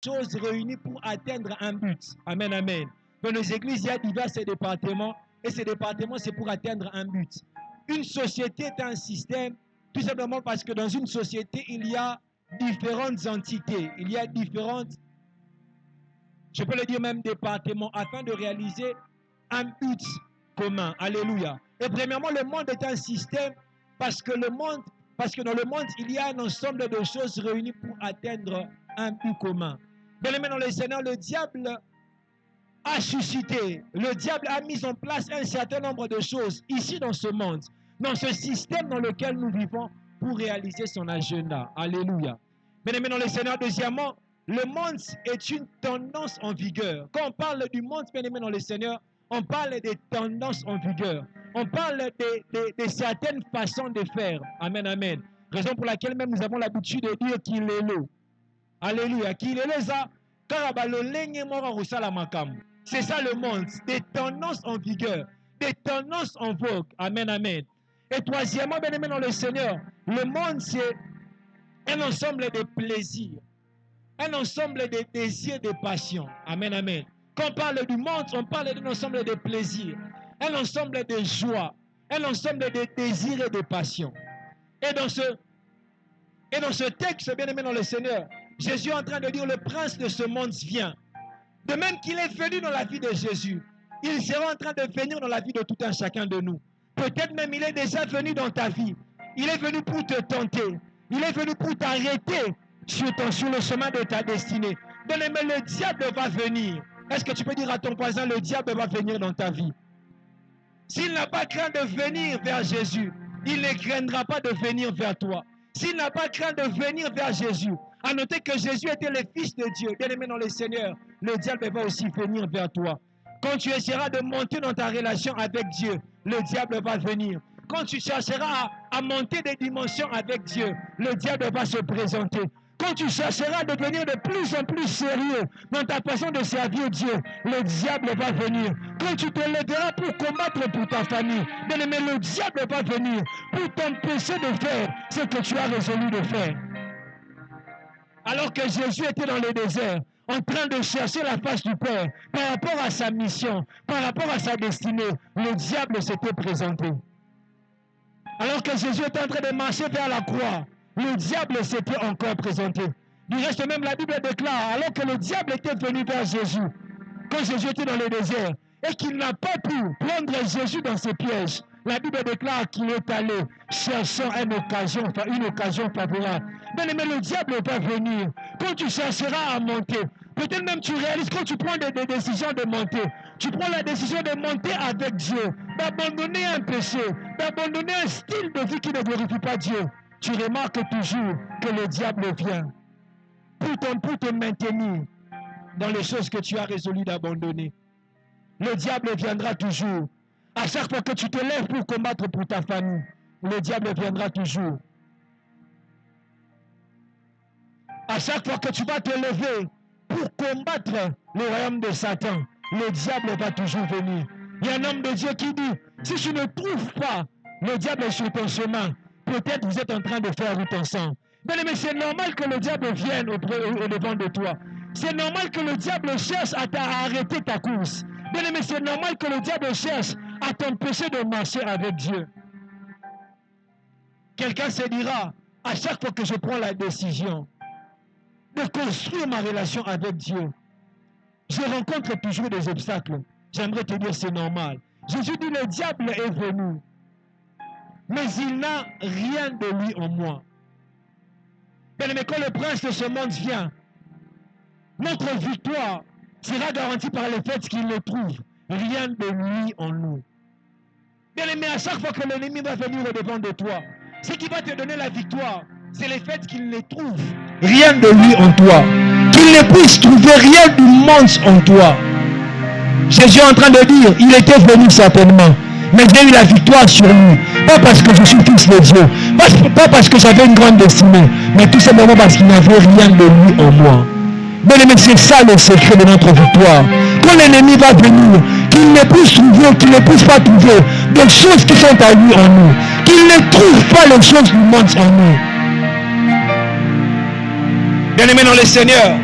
choses réunies pour atteindre un but. Amen, amen. Dans nos églises, il y a divers départements et ces départements, c'est pour atteindre un but. Une société est un système tout simplement parce que dans une société, il y a différentes entités, il y a différentes, je peux le dire même départements, afin de réaliser un but commun. Alléluia. Et premièrement, le monde est un système parce que dans le monde, il y a un ensemble de choses réunies pour atteindre un but commun. Bien-aimés dans le Seigneur, le diable a suscité, le diable a mis en place un certain nombre de choses ici dans ce monde, dans ce système dans lequel nous vivons pour réaliser son agenda. Alléluia. Bien-aimés dans le Seigneur, deuxièmement, le monde est une tendance en vigueur. Quand on parle du monde, bien-aimés dans le Seigneur, on parle des tendances en vigueur. On parle de certaines façons de faire. Amen, amen. Raison pour laquelle même nous avons l'habitude de dire qu'il est l'eau. Alléluia. Qu'il est l'eau, c'est ça le monde. Des tendances en vigueur. Des tendances en vogue. Amen, amen. Et troisièmement, bien-aimés dans le Seigneur, le monde, c'est un ensemble de plaisirs. Un ensemble de désirs, de passions. Amen, amen. Quand on parle du monde, on parle d'un ensemble de plaisirs, un ensemble de joies, un ensemble de désirs et de passions. Et dans ce texte, bien-aimé dans le Seigneur, Jésus est en train de dire le prince de ce monde vient. De même qu'il est venu dans la vie de Jésus, il sera en train de venir dans la vie de tout un chacun de nous. Peut-être même il est déjà venu dans ta vie. Il est venu pour te tenter. Il est venu pour t'arrêter sur le chemin de ta destinée. Bien-aimé, le diable va venir. Est-ce que tu peux dire à ton voisin, le diable va venir dans ta vie? S'il n'a pas craint de venir vers Jésus, il ne craindra pas de venir vers toi. S'il n'a pas craint de venir vers Jésus, à noter que Jésus était le Fils de Dieu, bien-aimé dans le Seigneur, le diable va aussi venir vers toi. Quand tu essaieras de monter dans ta relation avec Dieu, le diable va venir. Quand tu chercheras à monter des dimensions avec Dieu, le diable va se présenter. Quand tu chercheras à devenir de plus en plus sérieux dans ta façon de servir Dieu, le diable va venir. Quand tu te lèveras pour combattre pour ta famille, bien aimé, le diable va venir pour t'empêcher de faire ce que tu as résolu de faire. Alors que Jésus était dans le désert, en train de chercher la face du Père, par rapport à sa mission, par rapport à sa destinée, le diable s'était présenté. Alors que Jésus était en train de marcher vers la croix, le diable s'était encore présenté. Du reste même, la Bible déclare, alors que le diable était venu vers Jésus, quand Jésus était dans le désert, et qu'il n'a pas pu prendre Jésus dans ses pièges, la Bible déclare qu'il est allé cherchant une occasion favorable. Bien aimé, le diable va venir. Quand tu chercheras à monter, peut-être même tu réalises quand tu prends des décisions de monter, tu prends la décision de monter avec Dieu, d'abandonner un péché, d'abandonner un style de vie qui ne glorifie pas Dieu. Tu remarques toujours que le diable vient pour te maintenir dans les choses que tu as résolu d'abandonner. Le diable viendra toujours. À chaque fois que tu te lèves pour combattre pour ta famille, le diable viendra toujours. À chaque fois que tu vas te lever pour combattre le royaume de Satan, le diable va toujours venir. Il y a un homme de Dieu qui dit, si tu ne trouves pas le diable sur ton chemin, peut-être vous êtes en train de faire route ensemble. Bien aimé, c'est normal que le diable vienne au devant de toi. C'est normal que le diable cherche à arrêter ta course. Bien aimé, c'est normal que le diable cherche à t'empêcher de marcher avec Dieu. Quelqu'un se dira, à chaque fois que je prends la décision de construire ma relation avec Dieu, je rencontre toujours des obstacles. J'aimerais te dire, c'est normal. Jésus dit, le diable est venu, mais il n'a rien de lui en moi. Bien aimé, quand le prince de ce monde vient, notre victoire sera garantie par le fait qu'il ne trouve rien de lui en nous. Bien aimé, à chaque fois que l'ennemi va venir au devant de toi, ce qui va te donner la victoire, c'est le fait qu'il ne trouve rien de lui en toi. Qu'il ne puisse trouver rien du monde en toi. Jésus est en train de dire, il était venu certainement, mais j'ai eu la victoire sur lui. Pas parce que je suis fils de Dieu, pas parce que j'avais une grande destinée, mais tout simplement parce qu'il n'avait rien de lui en moi. Bien aimé, c'est ça le secret de notre victoire. Quand l'ennemi va venir, qu'il ne puisse trouver, qu'il ne puisse pas trouver des choses qui sont à lui en nous, qu'il ne trouve pas les choses du monde en nous. Bien aimé dans le Seigneur,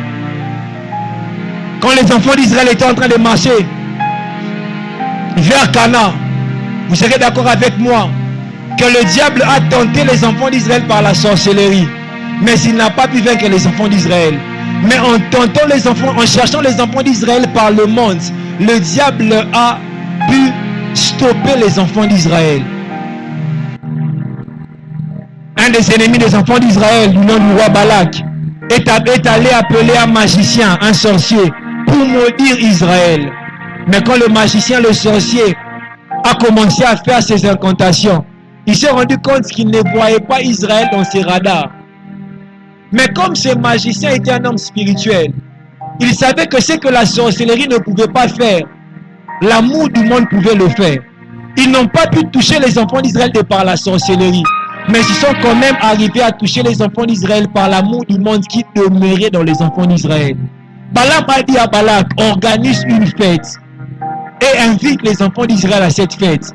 Quand les enfants d'Israël étaient en train de marcher vers Canaan, vous serez d'accord avec moi que le diable a tenté les enfants d'Israël par la sorcellerie, mais il n'a pas pu vaincre les enfants d'Israël. Mais en tentant les enfants, en cherchant les enfants d'Israël par le monde, le diable a pu stopper les enfants d'Israël. Un des ennemis des enfants d'Israël, du nom du roi Balak, est allé appeler un magicien, un sorcier, pour maudire Israël. Mais quand le magicien, le sorcier, a commencé à faire ses incantations, il s'est rendu compte qu'il ne voyait pas Israël dans ses radars. Mais comme ce magicien était un homme spirituel, il savait que ce que la sorcellerie ne pouvait pas faire, l'amour du monde pouvait le faire. Ils n'ont pas pu toucher les enfants d'Israël de par la sorcellerie, mais ils sont quand même arrivés à toucher les enfants d'Israël par l'amour du monde qui demeurait dans les enfants d'Israël. Balaam a dit à Balak, organise une fête et invite les enfants d'Israël à cette fête.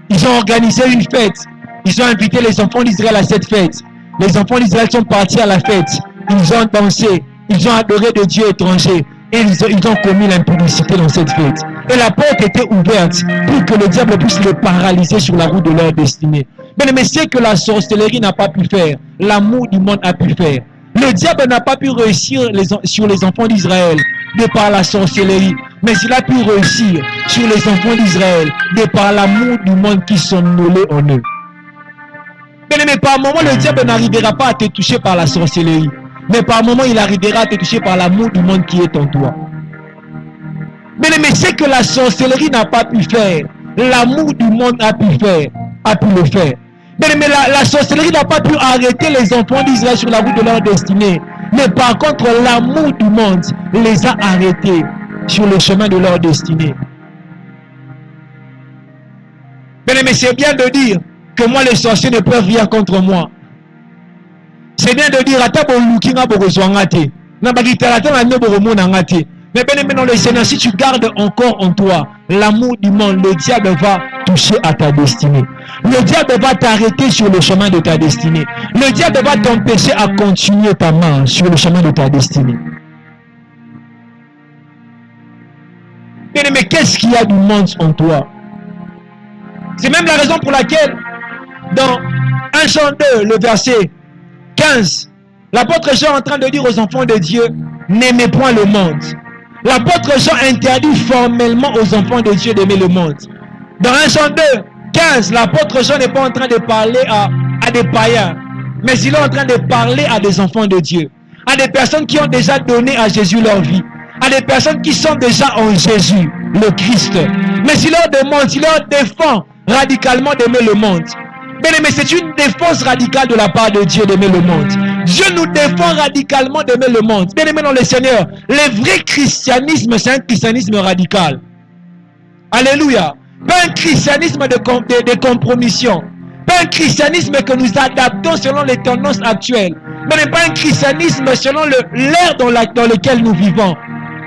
Ils ont organisé une fête. Ils ont invité les enfants d'Israël à cette fête. Les enfants d'Israël sont partis à la fête. Ils ont dansé. Ils ont adoré des dieux étrangers. Et ils ont commis l'impudicité dans cette fête. Et la porte était ouverte pour que le diable puisse les paralyser sur la route de leur destinée. Mais c'est que la sorcellerie n'a pas pu faire. L'amour du monde a pu faire. Le diable n'a pas pu réussir sur les enfants d'Israël de par la sorcellerie. Mais il a pu réussir sur les enfants d'Israël de par l'amour du monde qui somnolait en eux. Mais par moment, le diable n'arrivera pas à te toucher par la sorcellerie. Mais par moment, il arrivera à te toucher par l'amour du monde qui est en toi. Mais c'est que la sorcellerie n'a pas pu faire. L'amour du monde a pu le faire. Mais la sorcellerie n'a pas pu arrêter les enfants d'Israël sur la route de leur destinée. Mais par contre, l'amour du monde les a arrêtés sur le chemin de leur destinée. Mais c'est bien de dire que moi, les sorciers ne peuvent rien contre moi. C'est bien de dire, mais bien dans le Seigneur, si tu gardes encore en toi l'amour du monde, le diable va toucher à ta destinée. Le diable va t'arrêter sur le chemin de ta destinée. Le diable va t'empêcher à continuer ta marche sur le chemin de ta destinée. Mais qu'est-ce qu'il y a du monde en toi? C'est même la raison pour laquelle, dans 1 Jean 2, le verset 15, l'apôtre Jean est en train de dire aux enfants de Dieu, n'aimez point le monde. L'apôtre Jean interdit formellement aux enfants de Dieu d'aimer le monde. Dans 1 Jean 2, 15, l'apôtre Jean n'est pas en train de parler à des païens, mais il est en train de parler à des enfants de Dieu, à des personnes qui ont déjà donné à Jésus leur vie, à des personnes qui sont déjà en Jésus, le Christ. Mais il leur demande, il leur défend radicalement d'aimer le monde. Mais c'est une défense radicale de la part de Dieu d'aimer le monde. Dieu nous défend radicalement d'aimer le monde. Bien aimé dans le Seigneur, le vrai christianisme, c'est un christianisme radical. Alléluia. Pas un christianisme de compromission. Pas un christianisme que nous adaptons selon les tendances actuelles. Mais pas un christianisme selon l'ère dans lequel nous vivons.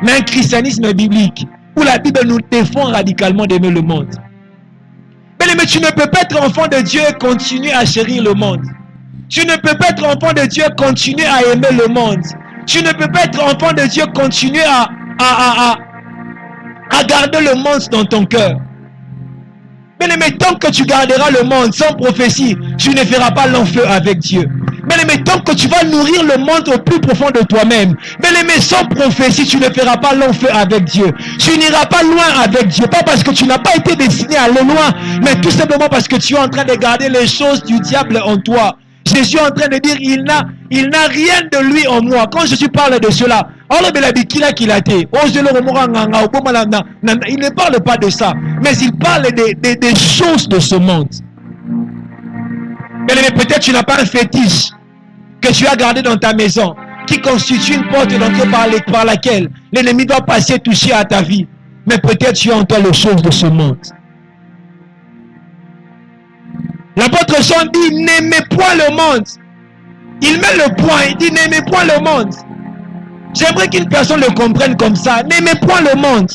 Mais un christianisme biblique où la Bible nous défend radicalement d'aimer le monde. Mais tu ne peux pas être enfant de Dieu et continuer à chérir le monde. Tu ne peux pas être enfant de Dieu et continuer à aimer le monde. Tu ne peux pas être enfant de Dieu et continuer à garder le monde dans ton cœur. Mais tant que tu garderas le monde sans prophétie, tu ne feras pas long feu avec Dieu. Mais tant que tu vas nourrir le monde au plus profond de toi-même, mais sans prophétie, tu ne feras pas long feu avec Dieu. Tu n'iras pas loin avec Dieu. Pas parce que tu n'as pas été destiné à aller loin, mais tout simplement parce que tu es en train de garder les choses du diable en toi. Jésus est en train de dire, il n'a rien de lui en moi. Quand Jésus parle de cela, il ne parle pas de ça, mais il parle des choses de ce monde. Mais peut-être tu n'as pas un fétiche que tu as gardé dans ta maison, qui constitue une porte d'entrée par laquelle l'ennemi doit passer, toucher à ta vie. Mais peut-être tu as en toi les choses de ce monde. L'apôtre Jean dit, n'aimez point le monde. Il met le point, il dit, n'aimez point le monde. J'aimerais qu'une personne le comprenne comme ça. N'aimez point le monde.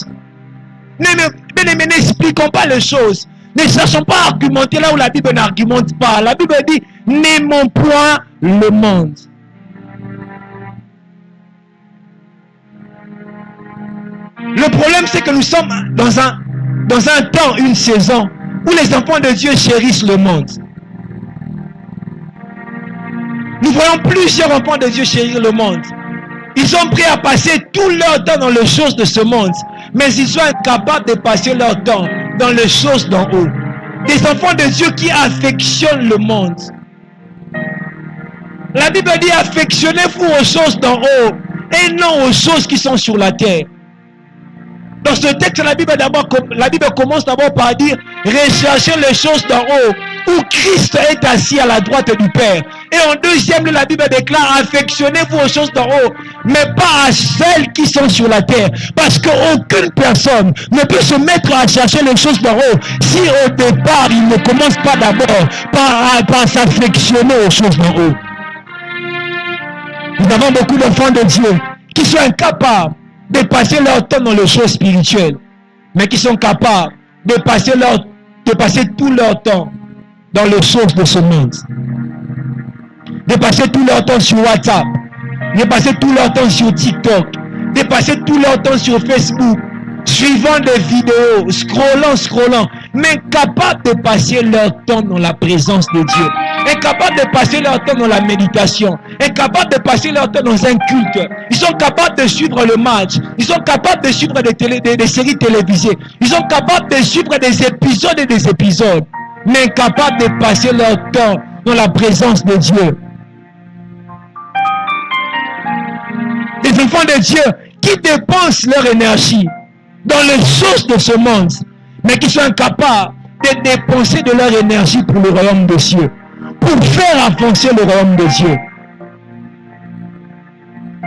N'expliquons pas les choses. Ne cherchons pas à argumenter là où la Bible n'argumente pas. La Bible dit, n'aimons point le monde. Le problème, c'est que nous sommes dans un temps, une saison, où les enfants de Dieu chérissent le monde. Nous voyons plusieurs enfants de Dieu chérir le monde. Ils sont prêts à passer tout leur temps dans les choses de ce monde, mais ils sont incapables de passer leur temps dans les choses d'en haut. Des enfants de Dieu qui affectionnent le monde. La Bible dit affectionnez-vous aux choses d'en haut et non aux choses qui sont sur la terre. Dans ce texte, la Bible commence d'abord par dire recherchez les choses d'en haut où Christ est assis à la droite du Père. Et en deuxième, la Bible déclare affectionnez-vous aux choses d'en haut, mais pas à celles qui sont sur la terre. Parce qu'aucune personne ne peut se mettre à chercher les choses d'en haut si au départ il ne commence pas d'abord par s'affectionner aux choses d'en haut. Nous avons beaucoup d'enfants de Dieu qui sont incapables de passer leur temps dans les choses spirituelles, mais qui sont capables de passer tout leur temps dans les choses de ce monde. De passer tout leur temps sur WhatsApp, de passer tout leur temps sur TikTok, de passer tout leur temps sur Facebook, suivant des vidéos, scrollant, mais incapables de passer leur temps dans la présence de Dieu, incapables de passer leur temps dans la méditation, incapables de passer leur temps dans un culte. Ils sont capables de suivre le match, ils sont capables de suivre des séries télévisées, ils sont capables de suivre des épisodes et des épisodes, mais incapables de passer leur temps dans la présence de Dieu. Des enfants de Dieu qui dépensent leur énergie dans les choses de ce monde, mais qui sont incapables de dépenser de leur énergie pour le royaume de Dieu, pour faire avancer le royaume de Dieu.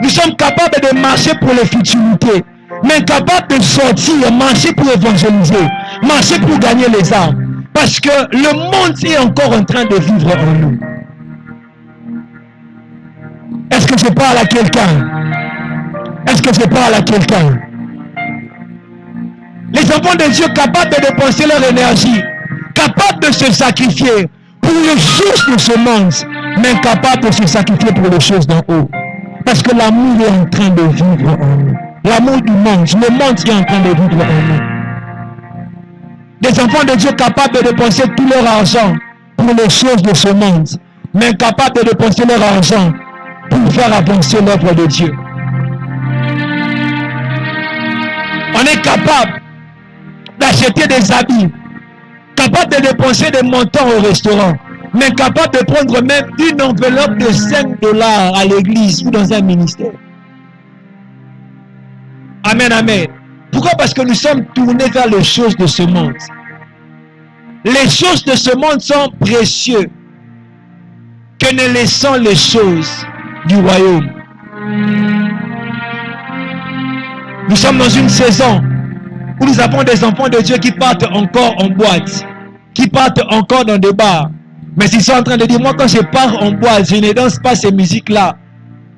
Nous sommes capables de marcher pour les futurités, mais incapables de sortir, marcher pour évangéliser, marcher pour gagner les âmes, parce que le monde est encore en train de vivre en nous. Est-ce que je parle à quelqu'un? Est-ce que je parle à quelqu'un? Les enfants de Dieu capables de dépenser leur énergie, capables de se sacrifier pour les choses de ce monde, mais incapables de se sacrifier pour les choses d'en haut. Parce que l'amour est en train de vivre en nous. L'amour du monde, le monde est en train de vivre en nous. Des enfants de Dieu capables de dépenser tout leur argent pour les choses de ce monde, mais incapables de dépenser leur argent pour faire avancer l'œuvre de Dieu. On est capable d'acheter des habits, capable de dépenser des montants au restaurant, mais capable de prendre même une enveloppe de 5 $ à l'église ou dans un ministère. Amen, amen. Pourquoi? Parce que nous sommes tournés vers les choses de ce monde. Les choses de ce monde sont précieuses que ne laissant les choses du royaume. Nous sommes dans une saison où nous avons des enfants de Dieu qui partent encore en boîte, qui partent encore dans des bars. Mais ils sont en train de dire, moi quand je pars en boîte, je ne danse pas ces musiques-là.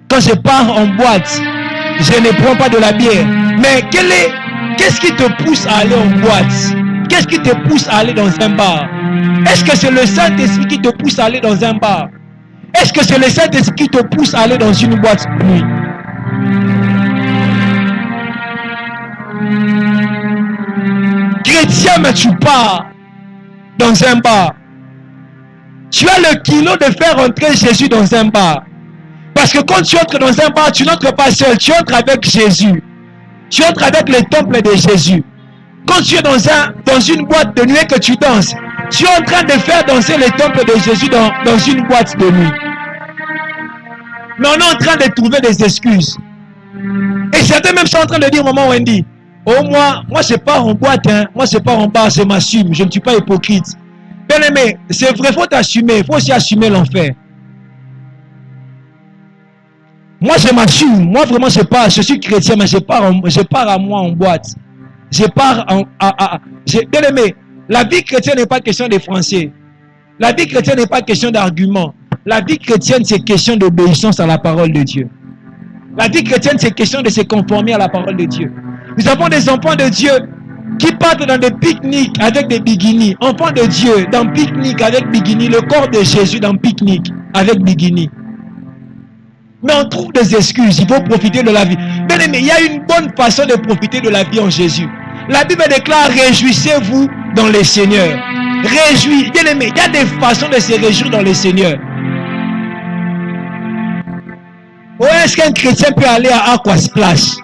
Quand je pars en boîte, je ne prends pas de la bière. Mais qu'est-ce qui te pousse à aller en boîte? Qu'est-ce qui te pousse à aller dans un bar? Est-ce que c'est le Saint-Esprit qui te pousse à aller dans un bar? Est-ce que c'est le Saint-Esprit qui te pousse à aller dans une boîte de nuit? Chrétien, mais tu pars dans un bar. Tu as le kilo de faire entrer Jésus dans un bar. Parce que quand tu entres dans un bar, tu n'entres pas seul, tu entres avec Jésus. Tu entres avec le temple de Jésus. Quand tu es dans une boîte de nuit et que tu danses, tu es en train de faire danser le temple de Jésus dans une boîte de nuit. Mais on est en train de trouver des excuses. Et certains même sont en train de dire, maman Wendy, oh moi je pars en boîte, hein. Moi je pars en bar, je m'assume, je ne suis pas hypocrite. Bien aimé, c'est vrai, il faut t'assumer, il faut aussi assumer l'enfer. Moi je m'assume, moi vraiment je suis chrétien, mais je pars à moi en boîte. Je pars bien aimé, la vie chrétienne n'est pas question de français. La vie chrétienne n'est pas question d'arguments. La vie chrétienne, c'est question d'obéissance à la parole de Dieu. La vie chrétienne, c'est question de se conformer à la parole de Dieu. Nous avons des enfants de Dieu qui partent dans des pique-niques avec des bikinis. Enfants de Dieu dans pique-nique avec bikini. Le corps de Jésus dans pique-nique avec bikini. Mais on trouve des excuses. Il faut profiter de la vie. Bien aimé, il y a une bonne façon de profiter de la vie en Jésus. La Bible déclare, réjouissez-vous dans le Seigneur. Bien aimé, il y a des façons de se réjouir dans le Seigneur. Où est-ce qu'un chrétien peut aller à Aquasplash?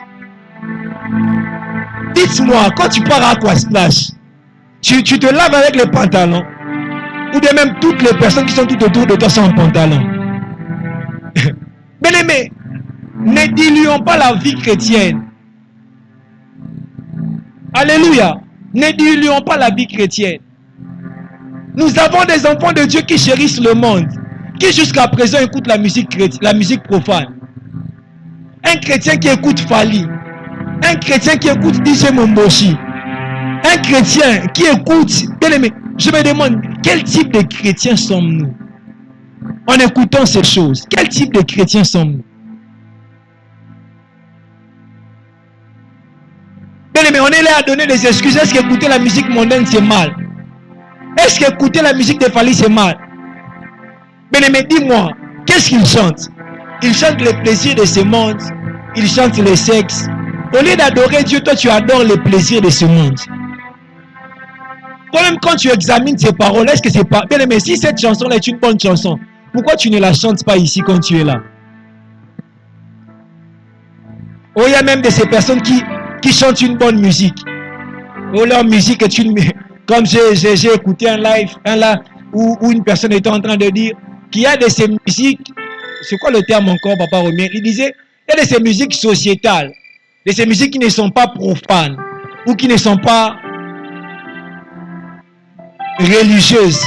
Dites-moi, quand tu pars à Aquasplash, tu te laves avec les pantalons? Ou de même toutes les personnes qui sont tout autour de toi sont en pantalon? Bien aimé, ne diluons pas la vie chrétienne. Alléluia. Ne diluons pas la vie chrétienne. Nous avons des enfants de Dieu qui chérissent le monde, qui jusqu'à présent écoutent la musique profane. Un chrétien qui écoute Fali, un chrétien qui écoute DJ Momboshi, un chrétien qui écoute, bien aimé, je me demande, quel type de chrétiens sommes-nous en écoutant ces choses? Quel type de chrétiens sommes-nous? Bien aimé, on est là à donner des excuses. Est-ce qu'écouter la musique mondaine c'est mal? Est-ce qu'écouter la musique de Fali c'est mal? Bien aimé, dis-moi, qu'est-ce qu'ils chantent? Ils chantent les plaisirs de ce monde. Ils chantent le sexe. Au lieu d'adorer Dieu, toi tu adores les plaisirs de ce monde. Toi-même quand tu examines ces paroles, est-ce que c'est pas... Bien aimé, si cette chanson-là est une bonne chanson, pourquoi tu ne la chantes pas ici quand tu es là? Oh, il y a même de ces personnes qui chantent une bonne musique. Oh, leur musique est une... Comme j'ai écouté un live où une personne était en train de dire qu'il y a de ces musiques, c'est quoi le terme encore, Papa Romien? Il disait, il y a de ces musiques sociétales, de ces musiques qui ne sont pas profanes, ou qui ne sont pas religieuses,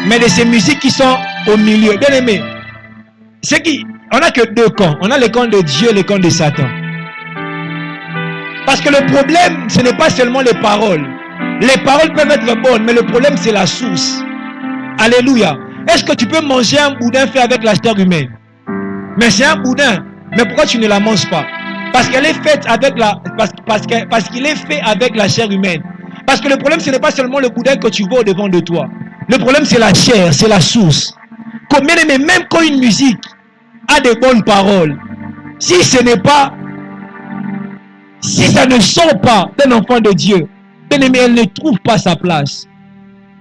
mais de ces musiques qui sont au milieu. Bien aimé, on n'a que deux camps. On a le camp de Dieu et le camp de Satan. Parce que le problème, ce n'est pas seulement les paroles. Les paroles peuvent être bonnes, mais le problème, c'est la source. Alléluia. Est-ce que tu peux manger un boudin fait avec la chair humaine? Mais c'est un boudin. Mais pourquoi tu ne la manges pas? Parce qu'elle est faite avec parce qu'il est fait avec la chair humaine. Parce que le problème, ce n'est pas seulement le boudin que tu vois au devant de toi. Le problème, c'est la chair, c'est la source. Combien aimé, même quand une musique a de bonnes paroles, si ça ne sort pas d'un enfant de Dieu, bien aimé, elle ne trouve pas sa place.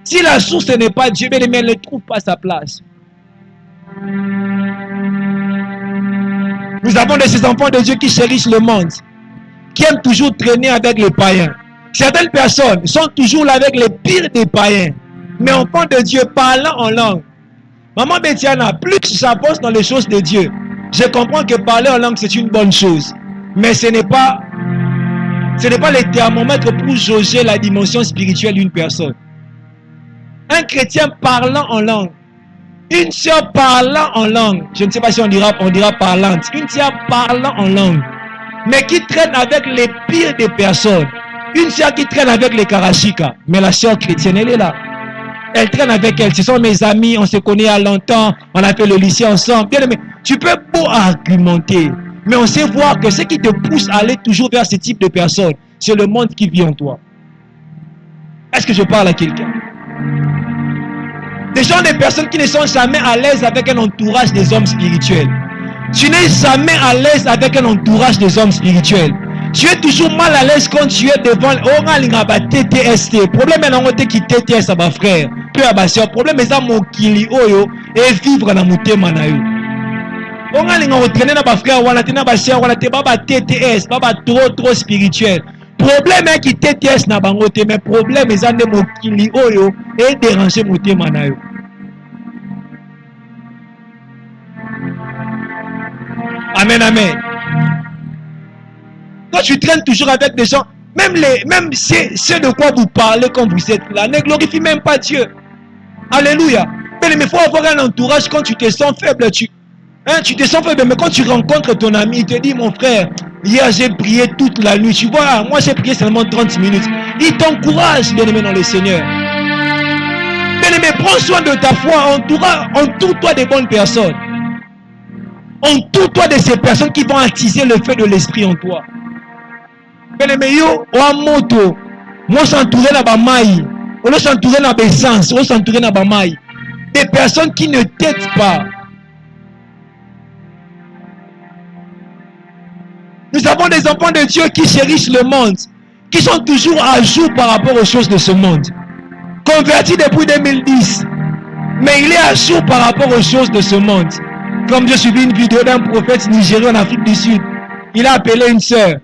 Si la source n'est pas Dieu, bien aimé, elle ne trouve pas sa place. Nous avons de ces enfants de Dieu qui chérissent le monde, qui aiment toujours traîner avec les païens. Certaines personnes sont toujours là avec les pires des païens, mais enfants de Dieu parlant en langue. Maman Bétiana, plus j'avance dans les choses de Dieu, je comprends que parler en langue c'est une bonne chose, mais ce n'est pas le thermomètre pour jauger la dimension spirituelle d'une personne. Un chrétien parlant en langue, une sœur parlant en langue, je ne sais pas si on dira parlante, une sœur parlant en langue, mais qui traîne avec les pires des personnes, une sœur qui traîne avec les karachika, mais la sœur chrétienne, elle est là. Elle traîne avec elle, ce sont mes amis, on se connaît à longtemps, on a fait le lycée ensemble. Bien aimé, tu peux beau argumenter, mais on sait voir que ce qui te pousse à aller toujours vers ce type de personnes, c'est le monde qui vit en toi. Est-ce que je parle à quelqu'un? Des gens, des personnes qui ne sont jamais à l'aise avec un entourage des hommes spirituels. Tu n'es jamais à l'aise avec un entourage des hommes spirituels. Tu es toujours mal à l'aise quand tu es devant TTST. Problème est dans qui TTS à ma frère. Peu à ma soeur. Problème est dans mon kili oyo et vivre dans mon thème na yo. On a entraîné na ma frère wala tena ba soeur wala te baba TTS baba trop spirituel. Problème est qui TTS na bango te mais problème est dans mon kili oyo et déranger mon thème na yo. Amen, amen. Quand tu traînes toujours avec des gens, même ceux de quoi vous parlez quand vous êtes là, ne glorifie même pas Dieu. Alléluia. Mais il faut avoir un entourage quand tu te sens faible. Tu te sens faible, mais quand tu rencontres ton ami, il te dit, mon frère, hier j'ai prié toute la nuit. Tu vois, moi j'ai prié seulement 30 minutes. Il t'encourage, bien-aimé dans le Seigneur. Bien-aimé, prends soin de ta foi, entoure-toi des bonnes personnes. Entoure-toi de ces personnes qui vont attiser le feu de l'esprit en toi. Bien-aimé, yo, wa moto, moi s'entourer na bamaï, on s'entourer na essence, on s'entourer na bamaï. Des personnes qui ne t'aident pas. Nous avons des enfants de Dieu qui chérissent le monde, qui sont toujours à jour par rapport aux choses de ce monde. Converti depuis 2010, mais il est à jour par rapport aux choses de ce monde. Comme j'ai suivi une vidéo d'un prophète nigérien en Afrique du Sud, il a appelé une sœur.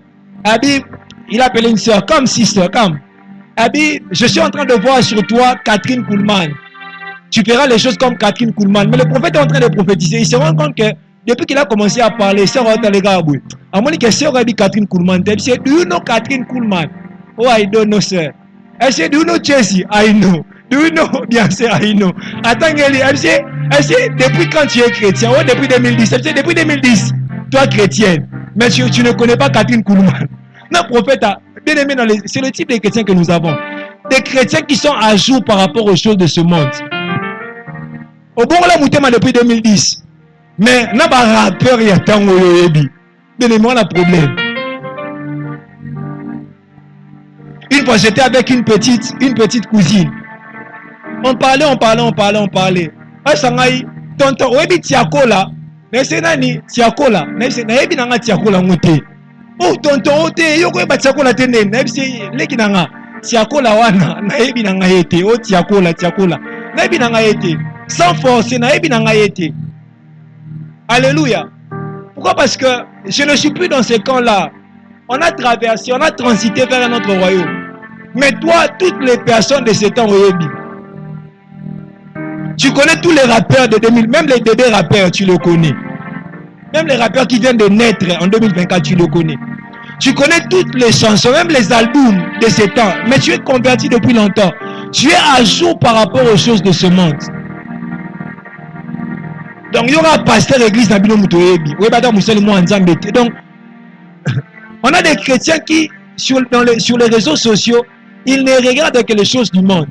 Il a appelé une sœur, comme sister, comme. Abi, je suis en train de voir sur toi Catherine Kuhlman. Tu feras les choses comme Catherine Kuhlman. Mais le prophète est en train de prophétiser. Il se rend compte que depuis qu'il a commencé à parler, sœur Otalegabou, à mon que sœur Abi Catherine Kuhlman, elle dit, do you know Catherine Kuhlman? Oh, I don't know, sir. Elle dit, do you know Jessie? I know. Do you know? Bien sûr, I know. Attends, elle dit, depuis quand tu es chrétien? Oh, depuis 2010. Elle dit, depuis 2010, toi chrétienne. Mais tu ne connais pas Catherine Kuhlman. Non, prophète, bien aimé, c'est le type de chrétiens que nous avons. Des chrétiens qui sont à jour par rapport aux choses de ce monde. Au bon, on l'a monté depuis 2010. Mais, n'a pas rappeur, il y a tant de bien aimé, on a problème. Une fois, j'étais avec une petite cousine. On parlait. Ah, Sangaï, tonton, oui, Tiako là. Mais c'est nani, Tiako là. Mais c'est nani, nanga Tiako là, ngote. Oh, tonton, ote, yoko eba Tiako là, tene. Nabisi, leki nanga. Tiako là, wana. Naebi nanga yete. Oh, Tiako là. Naebi nanga yete. Sans force, naebi nanga yete. Alléluia. Pourquoi? Parce que je ne suis plus dans ce camp-là. On a traversé, on a transité vers un autre royaume. Mais toi, toutes les personnes de ce temps, tu connais tous les rappeurs de 2000, même les bébés rappeurs, tu le connais. Même les rappeurs qui viennent de naître en 2024, tu le connais. Tu connais toutes les chansons, même les albums de ce temps. Mais tu es converti depuis longtemps. Tu es à jour par rapport aux choses de ce monde. Donc, il y aura un pasteur église dans Bino Moutoyebi. Donc, on a des chrétiens qui, sur les réseaux sociaux, ils ne regardent que les choses du monde.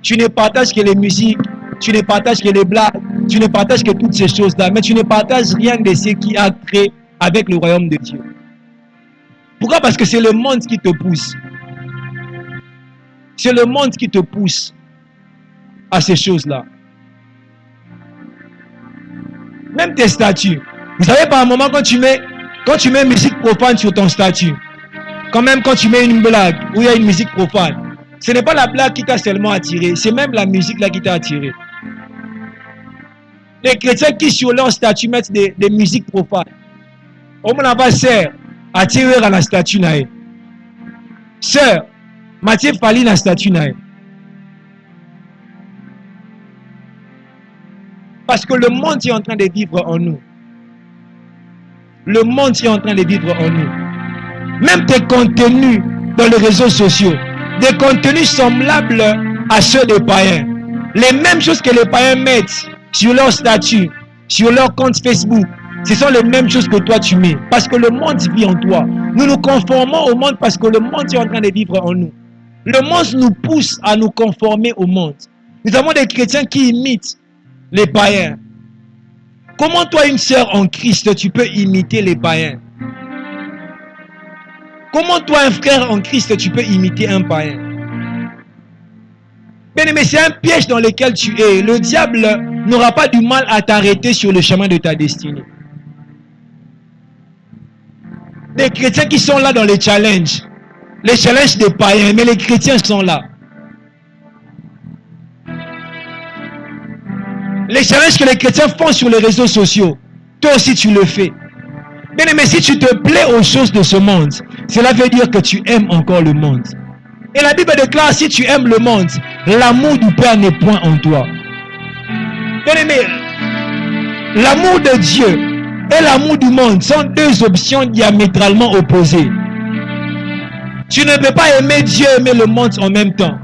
Tu ne partages que les musiques, tu ne partages que les blagues, tu ne partages que toutes ces choses-là, mais tu ne partages rien de ce qui a créé avec le royaume de Dieu. Pourquoi? Parce que c'est le monde qui te pousse. C'est le monde qui te pousse à ces choses-là. Même tes statuts. Vous savez, par un moment, quand tu mets musique profane sur ton statut, quand même quand tu mets une blague où il y a une musique profane, ce n'est pas la blague qui t'a seulement attiré, c'est même la musique là qui t'a attiré. Les chrétiens qui sur leur statut mettent des musiques profanes. On m'a pas sœur attiré à la statue nae. Sœur, Mathieu Fali la statue nae. Parce que le monde est en train de vivre en nous. Le monde est en train de vivre en nous. Même tes contenus dans les réseaux sociaux, des contenus semblables à ceux des païens. Les mêmes choses que les païens mettent sur leur statut, sur leur compte Facebook, ce sont les mêmes choses que toi tu mets. Parce que le monde vit en toi. Nous nous conformons au monde parce que le monde est en train de vivre en nous. Le monde nous pousse à nous conformer au monde. Nous avons des chrétiens qui imitent les païens. Comment toi, une sœur en Christ, tu peux imiter les païens? Comment toi, un frère en Christ, tu peux imiter un païen? Bien aimé, c'est un piège dans lequel tu es. Le diable n'aura pas du mal à t'arrêter sur le chemin de ta destinée. Les chrétiens qui sont là dans les challenges des païens, mais les chrétiens sont là. Les challenges que les chrétiens font sur les réseaux sociaux, toi aussi tu le fais. Bien aimé, si tu te plais aux choses de ce monde, cela veut dire que tu aimes encore le monde. Et la Bible déclare, si tu aimes le monde, l'amour du Père n'est point en toi. Bien aimé, l'amour de Dieu et l'amour du monde sont deux options diamétralement opposées. Tu ne peux pas aimer Dieu et aimer le monde en même temps.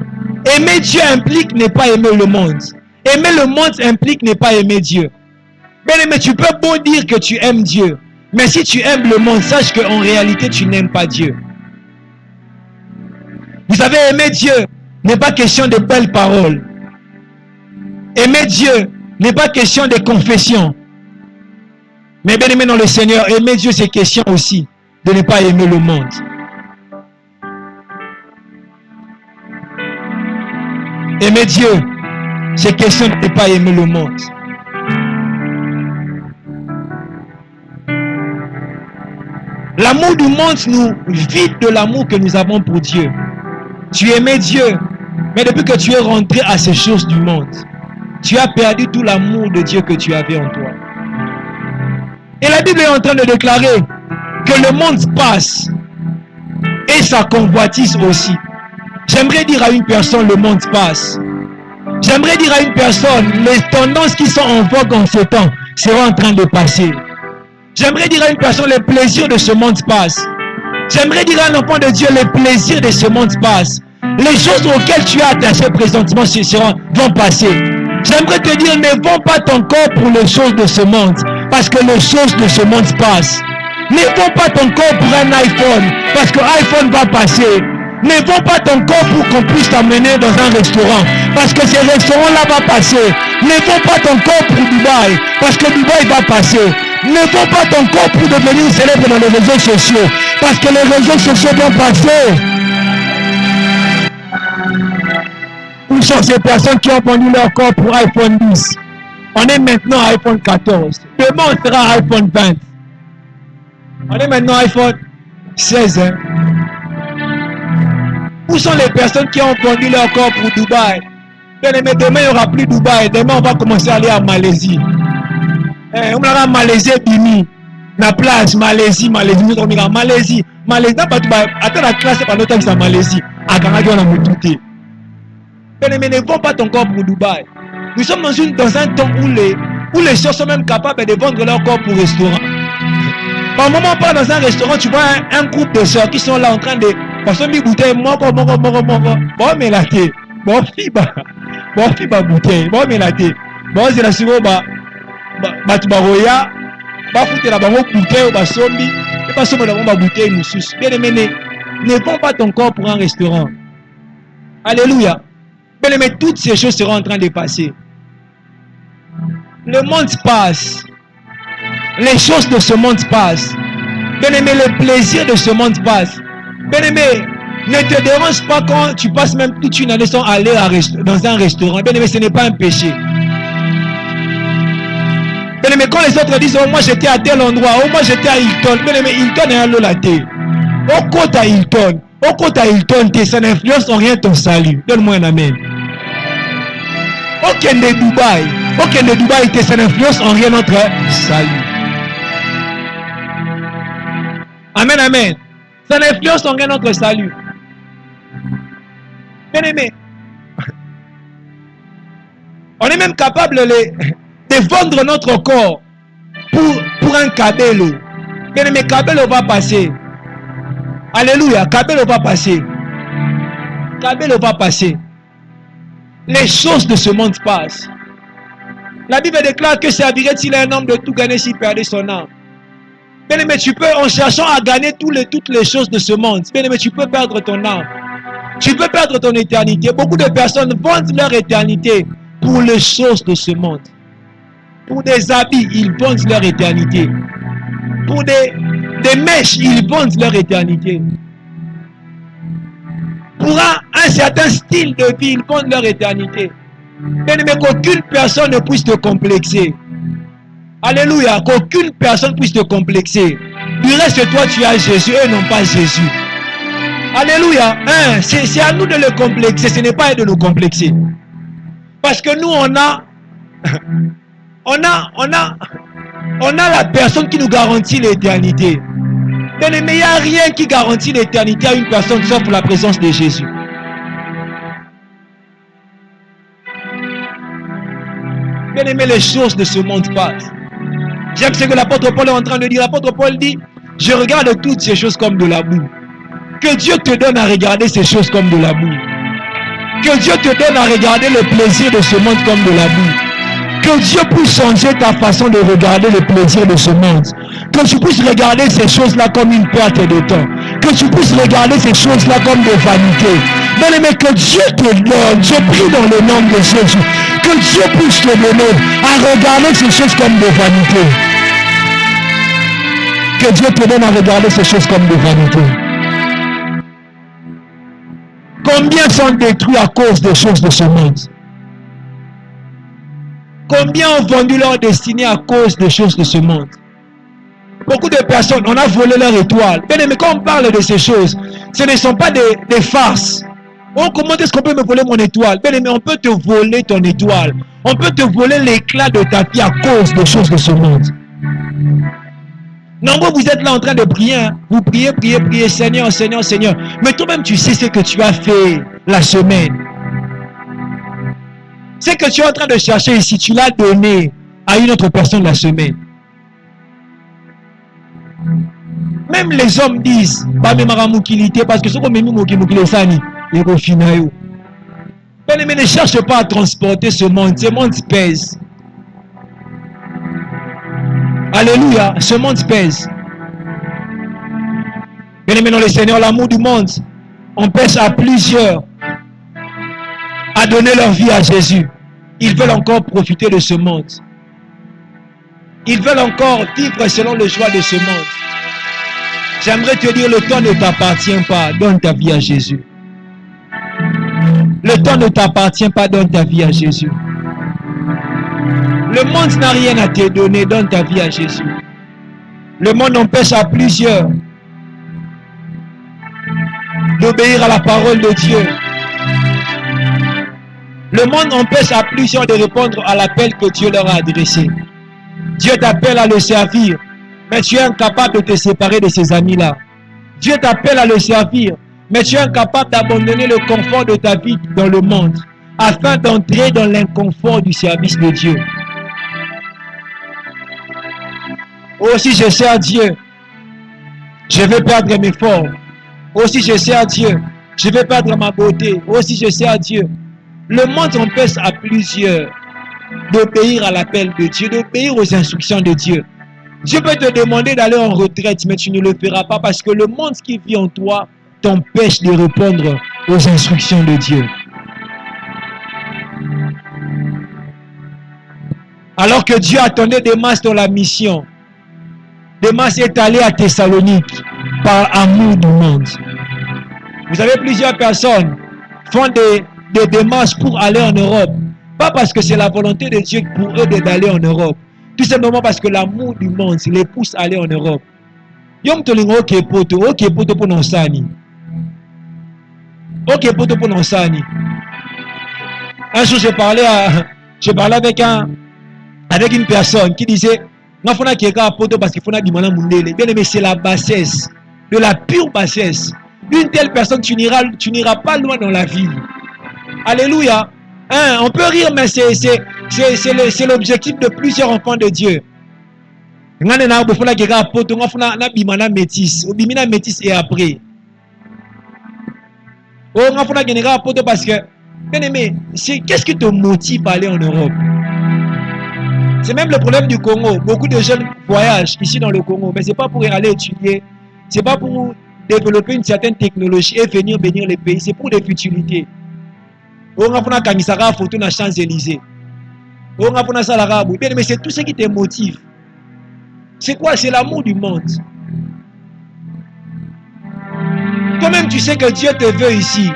Aimer Dieu implique ne pas aimer le monde. Aimer le monde implique ne pas aimer Dieu. Bien aimé, tu peux beau dire que tu aimes Dieu, mais si tu aimes le monde, sache qu'en réalité, tu n'aimes pas Dieu. Vous savez, aimer Dieu n'est pas question de belles paroles. Aimer Dieu n'est pas question de confession. Mais bien aimé dans le Seigneur, aimer Dieu, c'est question aussi de ne pas aimer le monde. Aimer Dieu, c'est question de ne pas aimer le monde. L'amour du monde nous vide de l'amour que nous avons pour Dieu. Tu aimais Dieu, mais depuis que tu es rentré à ces choses du monde, tu as perdu tout l'amour de Dieu que tu avais en toi. Et la Bible est en train de déclarer que le monde passe et sa convoitise aussi. J'aimerais dire à une personne, le monde passe. J'aimerais dire à une personne, les tendances qui sont en vogue en ce temps seront en train de passer. J'aimerais dire à une personne, les plaisirs de ce monde passent. J'aimerais dire à un enfant de Dieu, les plaisirs de ce monde passent. Les choses auxquelles tu es attaché présentement vont passer. J'aimerais te dire, ne vends pas ton corps pour les choses de ce monde, parce que les choses de ce monde passent. Ne vends pas ton corps pour un iPhone, parce que l'iPhone va passer. Ne vends pas ton corps pour qu'on puisse t'amener dans un restaurant, parce que ces restaurants-là vont passer. Ne vends pas ton corps pour Dubaï, parce que Dubaï va passer. Ne vends pas ton corps pour devenir célèbre dans les réseaux sociaux, parce que les réseaux sociaux vont passer. Où sont ces personnes qui ont vendu leur corps pour iPhone 10? On est maintenant à iPhone 14. Demain, on sera à iPhone 20. On est maintenant à iPhone 16. Hein? Où sont les personnes qui ont vendu leur corps pour Dubaï? Mais demain, il n'y aura plus Dubaï. Demain, on va commencer à aller à Malaisie. On va à Malaisie, Bini. La plage, Malaisie. Malaisie. Attends la classe pendant que tu es à Malaisie. Mais ne vends pas ton corps pour Dubaï. Nous sommes dans un temps où les gens sont même capables de vendre leur corps pour restaurant. Par moment, on part dans un restaurant, tu vois un groupe de soeurs qui sont là en train de passer une bouteille, bon, mais la thé, bon, fiba bouteille, bon, mais la thé, bon, c'est la suivante, tu vas roya, bah, foutre la bouteille, bah, sombi, et pas seulement la bouteille, nous sous. Bien aimé, ne vends pas ton corps pour un restaurant. Alléluia. Bien aimé, toutes ces choses seront en train de passer. Le monde passe. Les choses de ce monde passent. Bien aimé, le plaisir de ce monde passe. Bien aimé, ne te dérange pas quand tu passes même toute une année sans aller dans un restaurant. Bien aimé, ce n'est pas un péché. Bien aimé, quand les autres disent, oh moi j'étais à tel endroit, oh moi j'étais à Hilton. Bien aimé, Hilton est un lolaté. Au côté à Hilton, ça n'influence en rien ton salut. Donne-moi un amen. Aucun de Dubaï, ça n'influence en rien notre salut. Amen, amen. Ça n'influence en rien notre salut. Bien aimé, on est même capable de vendre notre corps pour un cabello. Bien aimé, cabello va passer. Alléluia, cabello va passer. Cabello va passer. Les choses de ce monde passent. La Bible déclare que servirait-il un homme de tout gagner s'il perdait son âme. Bien aimé, tu peux, en cherchant à gagner toutes les choses de ce monde, bien aimé, tu peux perdre ton âme. Tu peux perdre ton éternité. Beaucoup de personnes vendent leur éternité pour les choses de ce monde. Pour des habits, ils vendent leur éternité. Pour des mèches, ils vendent leur éternité. Pour un certain style de vie, ils vendent leur éternité. Bien aimé, qu'aucune personne ne puisse te complexer. Alléluia, qu'aucune personne puisse te complexer. Du reste, toi, tu as Jésus et non pas Jésus. Alléluia. C'est à nous de le complexer, ce n'est pas à eux de nous complexer. Parce que nous, on a la personne qui nous garantit l'éternité. Bien aimé, il n'y a rien qui garantit l'éternité à une personne sauf la présence de Jésus. Bien aimé, les choses de ce monde passent. J'aime ce que l'apôtre Paul est en train de dire. L'apôtre Paul dit, je regarde toutes ces choses comme de la boue. Que Dieu te donne à regarder ces choses comme de la boue. Que Dieu te donne à regarder le plaisir de ce monde comme de la boue. Que Dieu puisse changer ta façon de regarder le plaisir de ce monde. Que tu puisses regarder ces choses-là comme une perte de temps. Que tu puisses regarder ces choses-là comme des vanités. Bien aimé, que Dieu te donne, je prie dans le nom de Jésus, que Dieu puisse te donner à regarder ces choses comme des vanités. Que Dieu te donne à regarder ces choses comme des vanités. Combien sont détruits à cause des choses de ce monde? Combien ont vendu leur destinée à cause des choses de ce monde? Beaucoup de personnes, on a volé leur étoile. Bien aimé, quand on parle de ces choses, ce ne sont pas des farces. Oh, comment est-ce qu'on peut me voler mon étoile? Bien aimé, on peut te voler ton étoile. On peut te voler l'éclat de ta vie à cause des choses de ce monde. Nombreux, vous êtes là en train de prier. Hein? Vous priez, priez, priez, Seigneur, Seigneur, Seigneur. Mais toi-même, tu sais ce que tu as fait la semaine. Ce que tu es en train de chercher ici, tu l'as donné à une autre personne la semaine. Même les hommes disent, parce que ce qu'on m'a mis, mais ne cherche pas à transporter ce monde pèse. Alléluia, ce monde pèse. Bien aimé dans le Seigneur, l'amour du monde empêche à plusieurs à donner leur vie à Jésus. Ils veulent encore profiter de ce monde. Ils veulent encore vivre selon le choix de ce monde. J'aimerais te dire, le temps ne t'appartient pas, donne ta vie à Jésus. Le temps ne t'appartient pas, donne ta vie à Jésus. Le monde n'a rien à te donner, donne ta vie à Jésus. Le monde empêche à plusieurs d'obéir à la parole de Dieu. Le monde empêche à plusieurs de répondre à l'appel que Dieu leur a adressé. Dieu t'appelle à le servir, mais tu es incapable de te séparer de ces amis-là. Dieu t'appelle à le servir, mais tu es incapable d'abandonner le confort de ta vie dans le monde afin d'entrer dans l'inconfort du service de Dieu. Oh, si je sers Dieu, je vais perdre mes formes. Oh, si je sers Dieu, je vais perdre ma beauté. Oh, si je sers Dieu. Le monde empêche à plusieurs d'obéir à l'appel de Dieu, d'obéir aux instructions de Dieu. Dieu peut te demander d'aller en retraite, mais tu ne le feras pas parce que le monde qui vit en toi t'empêche de répondre aux instructions de Dieu. Alors que Dieu attendait Démas dans la mission, Démas est allé à Thessalonique par amour du monde. Vous savez, plusieurs personnes font des démarches pour aller en Europe. Pas parce que c'est la volonté de Dieu pour eux d'aller en Europe. Tout simplement parce que l'amour du monde les pousse à aller en Europe. Yom tolingo ok poto pour nonsani. Ok poto pour nonsani. Un jour j'ai parlé avec une personne qui disait nga fona kieka poto parce qu'il faut na dimana mundele. Bien aimé, c'est la bassesse, de la pure bassesse. Une telle personne, tu n'iras pas loin dans la vie. Alléluia. Hein, on peut rire, mais c'est l'objectif de plusieurs enfants de Dieu. Métis et après. Parce que, bien aimé, qu'est-ce qui te motive à aller en Europe? C'est même le problème du Congo. Beaucoup de jeunes voyagent ici dans le Congo, mais ce n'est pas pour aller étudier, ce n'est pas pour développer une certaine technologie et venir bénir les pays, c'est pour des futilités. Photo Champs-Élysées. Mais c'est tout ce qui te motive. C'est quoi? C'est l'amour du monde. Toi-même, tu sais que Dieu te veut ici.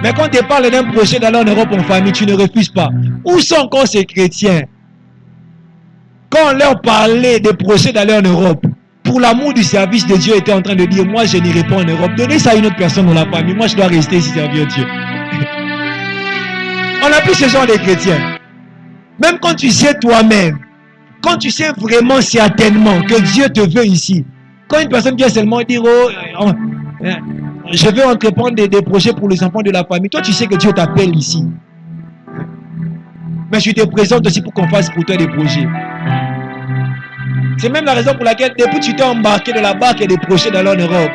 Mais quand tu parles d'un projet d'aller en Europe en famille, tu ne refuses pas. Où sont encore ces chrétiens? Quand on leur parlait des projets d'aller en Europe, pour l'amour du service de Dieu, était en train de dire, moi je n'irai pas en Europe. Donnez ça à une autre personne dans la famille. Moi je dois rester ici servir Dieu. On n'a plus ce genre de chrétiens. Même quand tu sais toi-même, quand tu sais vraiment certainement que Dieu te veut ici, quand une personne vient seulement dire, oh, je veux entreprendre des projets pour les enfants de la famille, toi tu sais que Dieu t'appelle ici. Mais je te présente aussi pour qu'on fasse pour toi des projets. C'est même la raison pour laquelle depuis tu t'es embarqué de la barque et des projets d'aller en Europe,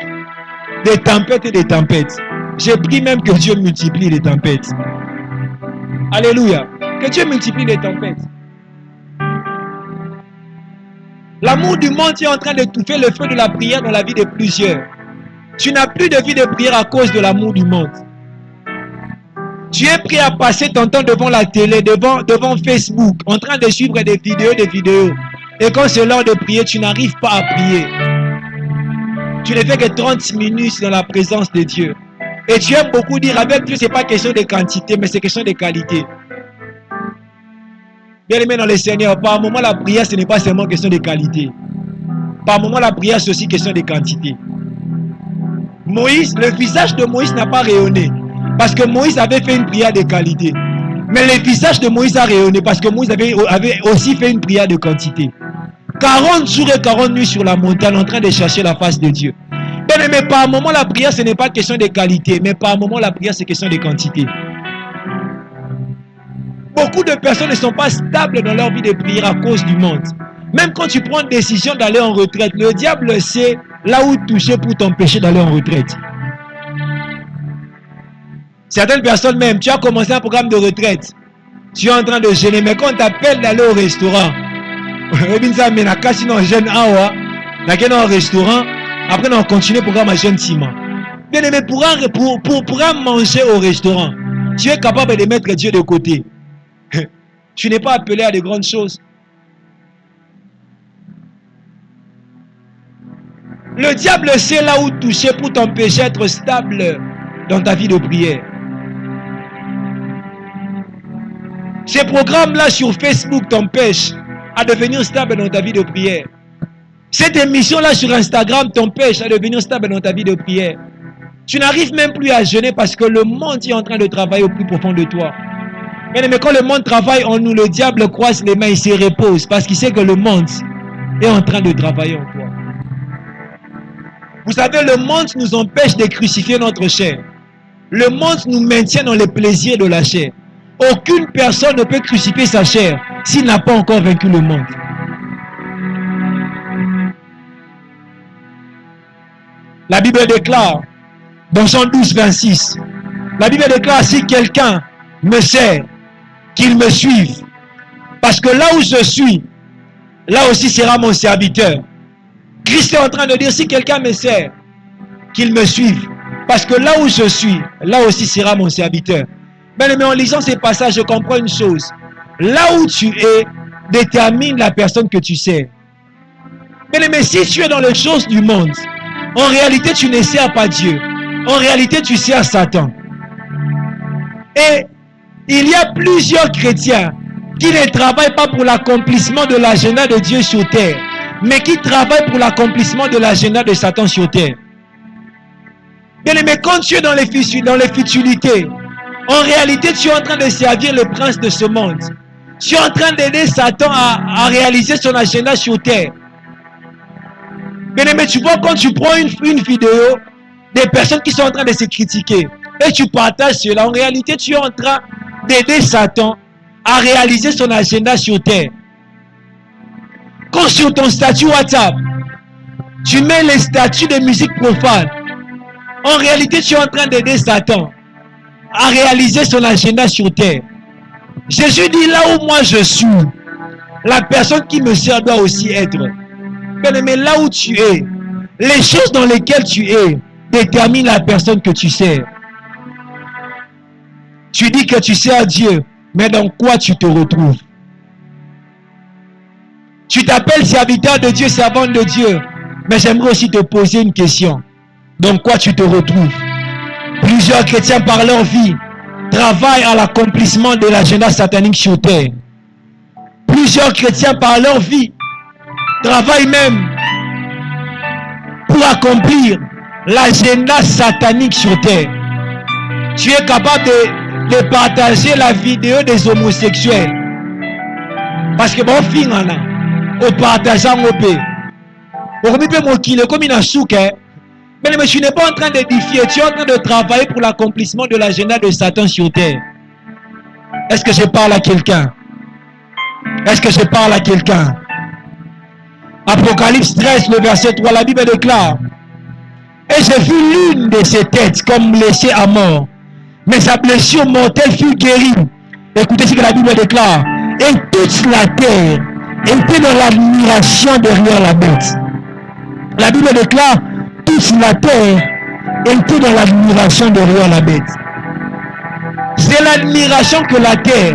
des tempêtes et des tempêtes. J'ai pris même que Dieu multiplie les tempêtes. Alléluia. Que Dieu multiplie les tempêtes. L'amour du monde est en train d'étouffer le feu de la prière dans la vie de plusieurs. Tu n'as plus de vie de prière à cause de l'amour du monde. Tu es prêt à passer ton temps devant la télé, devant Facebook, en train de suivre des vidéos. Et quand c'est l'heure de prier, tu n'arrives pas à prier. Tu ne fais que 30 minutes dans la présence de Dieu. Et tu aimes beaucoup dire, avec Dieu, ce n'est pas question de quantité, mais c'est question de qualité. Bien aimé dans le Seigneur, par moment, la prière, ce n'est pas seulement question de qualité. par moment, la prière, c'est aussi question de quantité. Moïse, le visage de Moïse n'a pas rayonné. Parce que Moïse avait fait une prière de qualité. Mais le visage de Moïse a rayonné parce que Moïse avait aussi fait une prière de quantité. 40 jours et 40 nuits sur la montagne en train de chercher la face de Dieu. Mais par moment, la prière, ce n'est pas question de qualité. Mais par moment, la prière, c'est question de quantité. Beaucoup de personnes ne sont pas stables dans leur vie de prière à cause du monde. Même quand tu prends une décision d'aller en retraite, le diable sait là où toucher pour t'empêcher d'aller en retraite. Certaines personnes même, tu as commencé un programme de retraite. Tu es en train de jeûner, mais quand on t'appelle d'aller au restaurant, au restaurant, après on continue le programme à jeûne 6 mois. Bien aimé, pour manger au restaurant, tu es capable de mettre Dieu de côté. Tu n'es pas appelé à de grandes choses. Le diable sait là où toucher pour t'empêcher d'être stable dans ta vie de prière. Ces programmes-là sur Facebook t'empêchent à devenir stable dans ta vie de prière. Cette émission-là sur Instagram t'empêche à devenir stable dans ta vie de prière. Tu n'arrives même plus à jeûner parce que le monde est en train de travailler au plus profond de toi. Mais quand le monde travaille en nous, le diable croise les mains, il se repose parce qu'il sait que le monde est en train de travailler en toi. Vous savez, le monde nous empêche de crucifier notre chair. Le monde nous maintient dans les plaisirs de la chair. Aucune personne ne peut crucifier sa chair s'il n'a pas encore vaincu le monde. La Bible déclare, dans Jean 12, 26, la Bible déclare, si quelqu'un me sert, qu'il me suive. Parce que là où je suis, là aussi sera mon serviteur. Christ est en train de dire, si quelqu'un me sert, qu'il me suive. Parce que là où je suis, là aussi sera mon serviteur. Mais en lisant ces passages, je comprends une chose. Là où tu es, détermine la personne que tu sers. Mais si tu es dans les choses du monde, en réalité, tu ne sers pas Dieu. En réalité, tu sers Satan. Et il y a plusieurs chrétiens qui ne travaillent pas pour l'accomplissement de l'agenda de Dieu sur terre, mais qui travaillent pour l'accomplissement de l'agenda de Satan sur terre. Mais quand tu es dans les futilités, en réalité, tu es en train de servir le prince de ce monde. Tu es en train d'aider Satan à réaliser son agenda sur terre. Mais tu vois, quand tu prends une vidéo des personnes qui sont en train de se critiquer et tu partages cela, en réalité, tu es en train d'aider Satan à réaliser son agenda sur terre. Quand sur ton statut WhatsApp, tu mets les statuts de musique profane, en réalité, tu es en train d'aider Satan à réaliser son agenda sur terre. Jésus dit, là où moi je suis, la personne qui me sert doit aussi être. Mais là où tu es, les choses dans lesquelles tu es déterminent la personne que tu sers. Tu dis que tu sers Dieu, mais dans quoi tu te retrouves? Tu t'appelles serviteur de Dieu, servante de Dieu, mais j'aimerais aussi te poser une question. Dans quoi tu te retrouves? Plusieurs chrétiens par leur vie travaillent à l'accomplissement de l'agenda satanique sur terre. Plusieurs chrétiens par leur vie travaillent même pour accomplir l'agenda satanique sur terre. Tu es capable de partager la vidéo des homosexuels. Parce que bon, fin en a, au partageant au pays. Pour me faire comme une souke, mais tu n'es pas en train d'édifier, tu es en train de travailler pour l'accomplissement de l'agenda de Satan sur terre. Est-ce que je parle à quelqu'un? Est-ce que je parle à quelqu'un? Apocalypse 13, le verset 3, la Bible déclare, et j'ai vu l'une de ses têtes comme blessée à mort, mais sa blessure mortelle fut guérie. Écoutez ce que la Bible déclare, et toute la terre était dans l'admiration derrière la bête. La Bible déclare, toute la terre était dans l'admiration derrière la bête. C'est l'admiration que la terre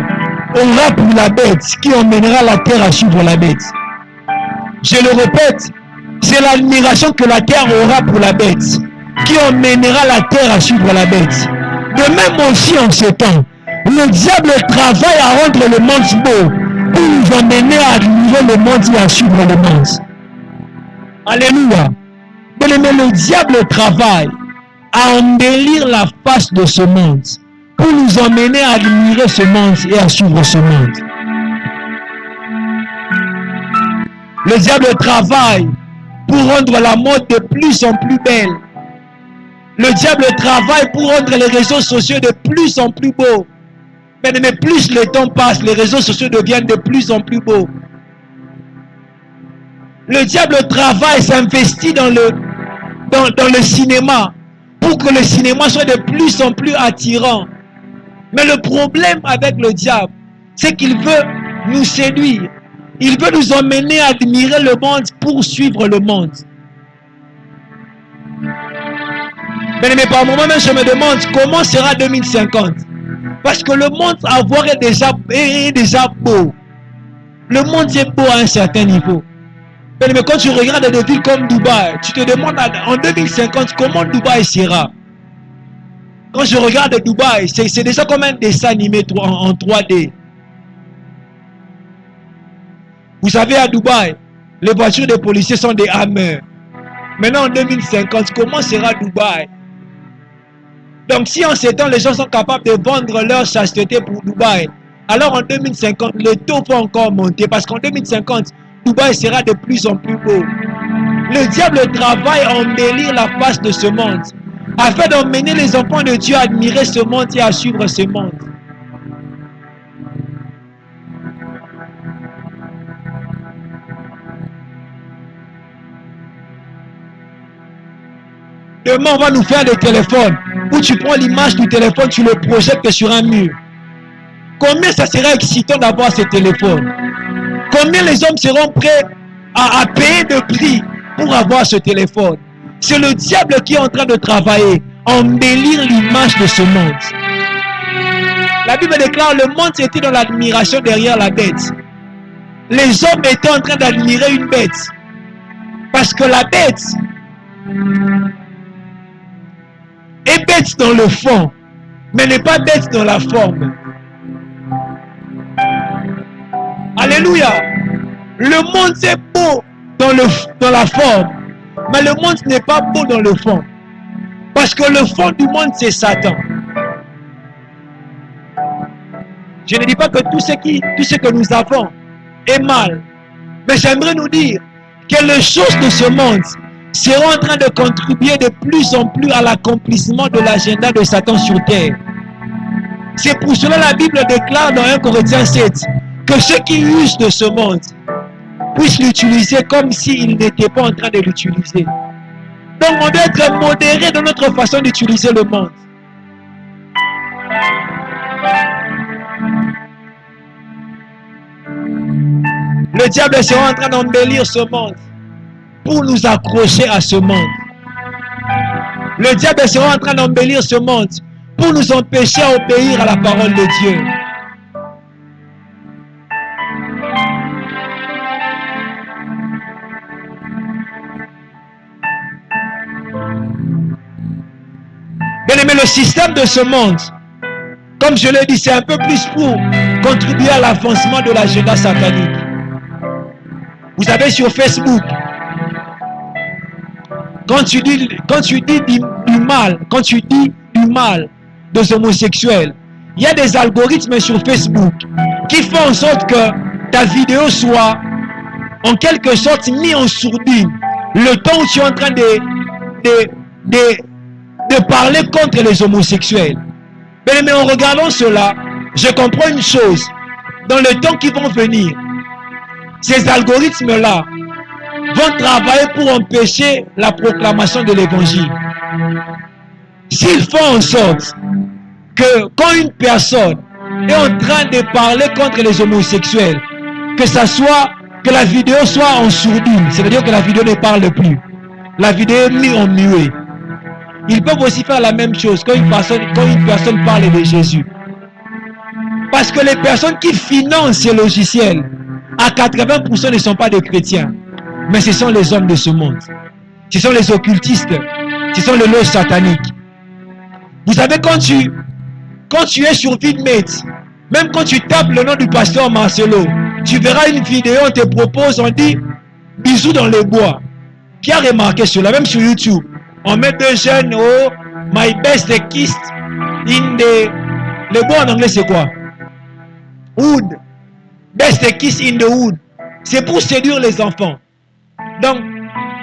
aura pour la bête qui emmènera la terre à suivre la bête. Je le répète, c'est l'admiration que la terre aura pour la bête qui emmènera la terre à suivre la bête. De même aussi en ce temps, le diable travaille à rendre le monde beau pour nous emmener à admirer le monde et à suivre le monde. Alléluia. Bien-aimé, le diable travaille à embellir la face de ce monde pour nous emmener à admirer ce monde et à suivre ce monde. Le diable travaille pour rendre la mode de plus en plus belle. Le diable travaille pour rendre les réseaux sociaux de plus en plus beaux. Mais plus le temps passe, les réseaux sociaux deviennent de plus en plus beaux. Le diable travaille, s'investit dans le cinéma pour que le cinéma soit de plus en plus attirant. Mais le problème avec le diable, c'est qu'il veut nous séduire. Il veut nous emmener à admirer le monde pour suivre le monde. Mais par moment même, je me demande comment sera 2050. Parce que le monde à voir est déjà beau. Le monde est beau à un certain niveau. Mais quand tu regardes des villes comme Dubaï, tu te demandes en 2050 comment Dubaï sera. Quand je regarde Dubaï, c'est déjà comme un dessin animé en 3D. Vous savez, à Dubaï, les voitures des policiers sont des Hummer. Maintenant, en 2050, comment sera Dubaï? Donc, si en ces temps, les gens sont capables de vendre leur chasteté pour Dubaï, alors en 2050, le taux va encore monter. Parce qu'en 2050, Dubaï sera de plus en plus beau. Le diable travaille à embellir la face de ce monde, afin d'emmener les enfants de Dieu à admirer ce monde et à suivre ce monde. Demain, on va nous faire des téléphones où tu prends l'image du téléphone, tu le projettes sur un mur. Combien ça sera excitant d'avoir ce téléphone? Combien les hommes seront prêts à payer de prix pour avoir ce téléphone? C'est le diable qui est en train de travailler, embellir l'image de ce monde. La Bible déclare, le monde était dans l'admiration derrière la bête. Les hommes étaient en train d'admirer une bête. Parce que la bête est bête dans le fond, mais n'est pas bête dans la forme. Alléluia. Le monde est beau dans la forme, mais le monde n'est pas beau dans le fond. Parce que le fond du monde, c'est Satan. Je ne dis pas que tout ce que nous avons est mal, mais j'aimerais nous dire que les choses de ce monde seront en train de contribuer de plus en plus à l'accomplissement de l'agenda de Satan sur terre. C'est pour cela que la Bible déclare dans 1 Corinthiens 7 que ceux qui usent de ce monde puissent l'utiliser comme s'ils n'étaient pas en train de l'utiliser. Donc on doit être modéré dans notre façon d'utiliser le monde. Le diable sera en train d'embellir ce monde pour nous accrocher à ce monde. Le diable sera en train d'embellir ce monde pour nous empêcher à obéir à la parole de Dieu. Bien aimé, le système de ce monde, comme je l'ai dit, c'est un peu plus pour contribuer à l'avancement de l'agenda satanique. Vous savez, sur Facebook, quand tu dis du mal des homosexuels, il y a des algorithmes sur Facebook qui font en sorte que ta vidéo soit en quelque sorte mise en sourdine le temps où tu es en train de parler contre les homosexuels. Mais en regardant cela, je comprends une chose. Dans le temps qui vont venir, ces algorithmes-là vont travailler pour empêcher la proclamation de l'évangile. S'ils font en sorte que quand une personne est en train de parler contre les homosexuels, que la vidéo soit en sourdine, c'est-à-dire que la vidéo ne parle plus, la vidéo est mise en muet. Ils peuvent aussi faire la même chose quand une personne parle de Jésus. Parce que les personnes qui financent ces logiciels, à 80% ne sont pas des chrétiens, mais ce sont les hommes de ce monde. Ce sont les occultistes, ce sont les loges sataniques. Vous savez, quand tu es sur VidMate, même quand tu tapes le nom du pasteur Marcelo, tu verras une vidéo, on te propose, on dit bisous dans les bois. Qui a remarqué cela? Même sur YouTube, on met deux jeunes, oh, my best kiss in the... Le mot en anglais, c'est quoi? Wood. Best kiss in the wood. C'est pour séduire les enfants. Donc,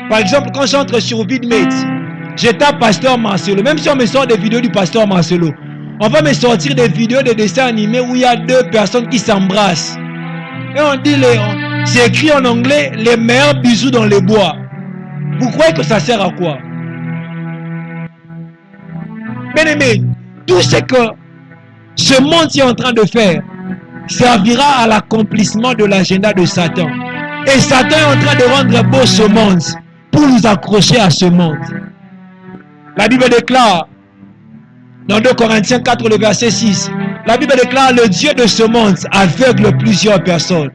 par exemple, quand j'entre sur VidMate, je tape Pasteur Marcelo. Même si on me sort des vidéos du Pasteur Marcelo, on va me sortir des vidéos de dessins animés où il y a deux personnes qui s'embrassent. Et on dit, c'est écrit en anglais, les meilleurs bisous dans les bois. Vous croyez que ça sert à quoi? Bien aimé, tout ce que ce monde est en train de faire servira à l'accomplissement de l'agenda de Satan. Et Satan est en train de rendre beau ce monde pour nous accrocher à ce monde. La Bible déclare, dans 2 Corinthiens 4, le verset 6, la Bible déclare, le Dieu de ce monde aveugle plusieurs personnes.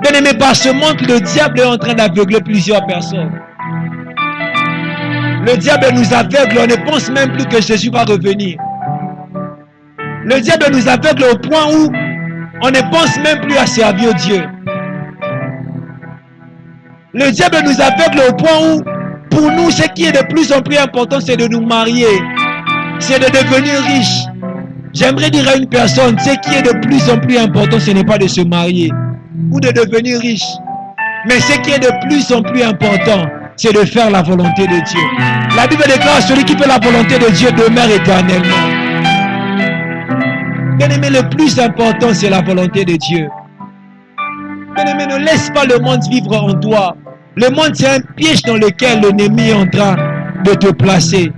Bien aimé, par ce monde, le diable est en train d'aveugler plusieurs personnes. Le diable nous aveugle, on ne pense même plus que Jésus va revenir. Le diable nous aveugle au point où on ne pense même plus à servir Dieu. Le diable nous aveugle au point où, pour nous, ce qui est de plus en plus important, c'est de nous marier. C'est de devenir riche. J'aimerais dire à une personne, ce qui est de plus en plus important, ce n'est pas de se marier ou de devenir riche. Mais ce qui est de plus en plus important, c'est de faire la volonté de Dieu. La Bible déclare, celui qui fait la volonté de Dieu demeure éternellement. Bien-aimé, le plus important, c'est la volonté de Dieu. Bien-aimé, ne laisse pas le monde vivre en toi. Le monde, c'est un piège dans lequel l'ennemi est en train de te placer.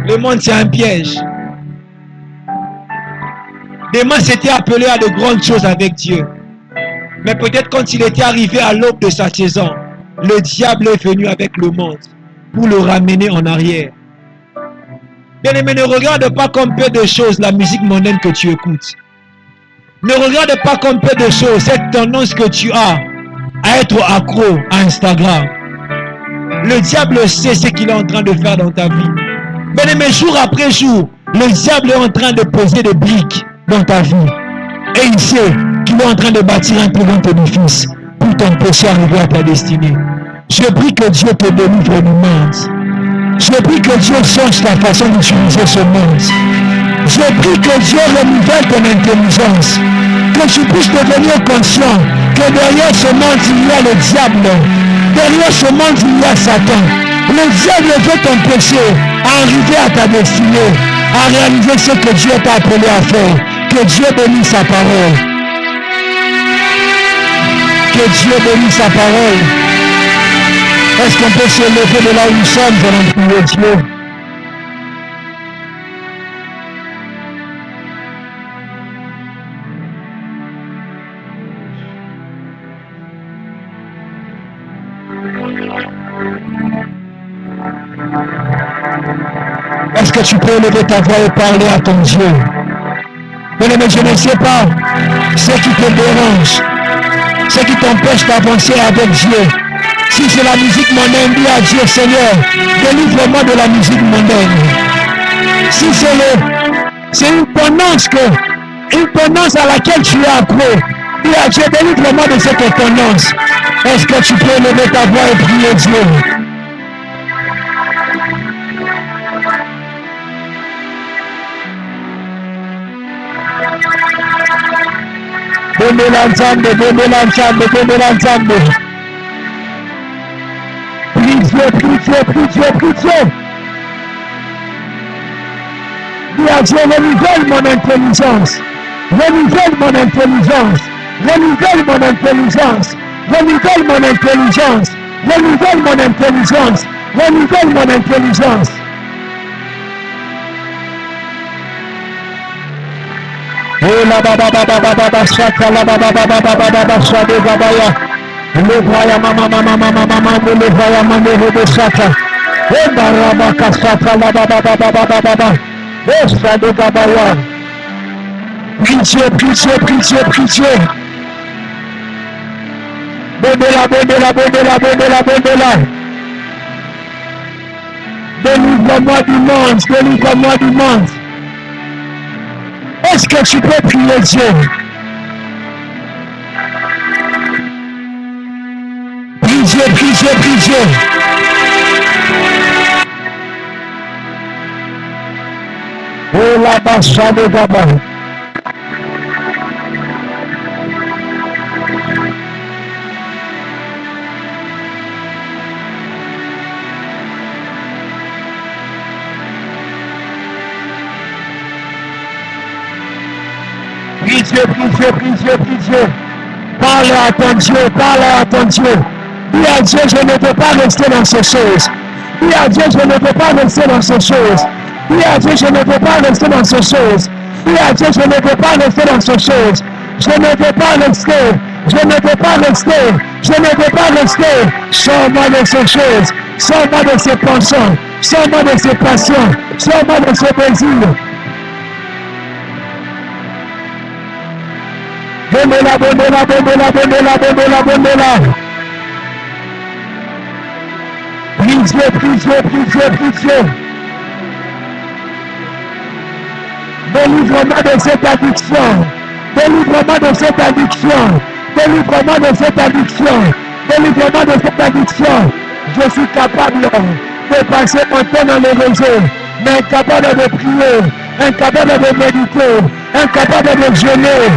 Le monde, c'est un piège. Démas s'était appelé à de grandes choses avec Dieu. Mais peut-être quand il était arrivé à l'aube de sa saison, le diable est venu avec le monde pour le ramener en arrière. Bien-aimé, ne regarde pas comme peu de choses la musique mondaine que tu écoutes. Ne regarde pas comme peu de choses cette tendance que tu as à être accro à Instagram. Le diable sait ce qu'il est en train de faire dans ta vie. Bien-aimé, jour après jour, le diable est en train de poser des briques dans ta vie. Et il sait qu'il est en train de bâtir un plus grand édifice pour t'empêcher d'arriver à ta destinée. Je prie que Dieu te délivre du monde. Je prie que Dieu change ta façon d'utiliser ce monde. Je prie que Dieu renouvelle ton intelligence. Que tu puisses devenir conscient que derrière ce monde, il y a le diable. Derrière ce monde, il y a Satan. Le diable veut t'empêcher à arriver à ta destinée, à réaliser ce que Dieu t'a appelé à faire. Que Dieu bénisse sa parole. Que Dieu bénisse sa parole. Est-ce qu'on peut se lever de là où nous sommes, allons prier Dieu? Est-ce que tu peux lever ta voix et parler à ton Dieu? Mais je ne sais pas ce qui te dérange, ce qui t'empêche d'avancer avec Dieu. Si c'est la musique mondaine, dis à Dieu, Seigneur, délivre-moi de la musique mondaine. Si c'est une tendance à laquelle tu es accro, dis à Dieu, délivre-moi de cette tendance. Est-ce que tu peux lever ta voix et prier Dieu? Prie Dieu. Dis à Dieu, renouvelle mon intelligence. Renouvelle mon intelligence. Renouvelle mon intelligence. Renouvelle mon intelligence. Renouvelle mon intelligence. Renouvelle mon intelligence. Oh la baba shaka la baba shade gabaya. Le voya mama le voya mama le shaka. Oh baraba kasaka la baba. Oh shade gabaya. Prie Dieu. Bondela. Délivre-moi du monde. Est-ce que tu peux prier Dieu? prie Dieu. Oh la bacha de Gaba. Prie Dieu. Parle à ton Dieu. Dis à Dieu, je ne veux pas rester dans ces choses. Dis à Dieu, je ne veux pas rester dans ces choses. Dis à Dieu, je ne veux pas rester dans ces choses. Dis à Dieu, je ne veux pas rester dans ces choses. Je ne veux pas rester. Sors-moi de ces choses. Sors-moi de ces pensées. Sors-moi de ces passions. Sors-moi de ces désirs. Bonne-la. Prie Dieu. Délivre-moi de cette addiction. Je suis capable de passer mon temps dans les réseaux, mais incapable de prier, incapable de méditer, incapable de jeûner,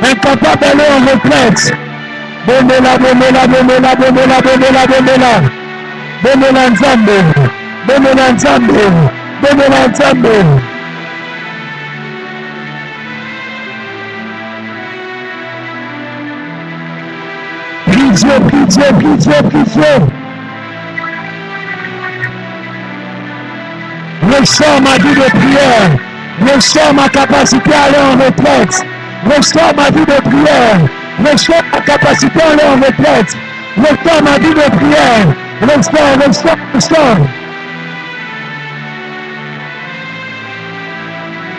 incapable d'aller en retraite. Bonne-la. Prie Dieu. Ressors ma vie de prière. Ressors ma capacité à aller en retraite. Ressors ma vie de prière. Ressors ma capacité à aller en retraite. Ressors ma vie de prière. Ressors.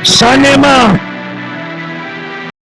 Chanema.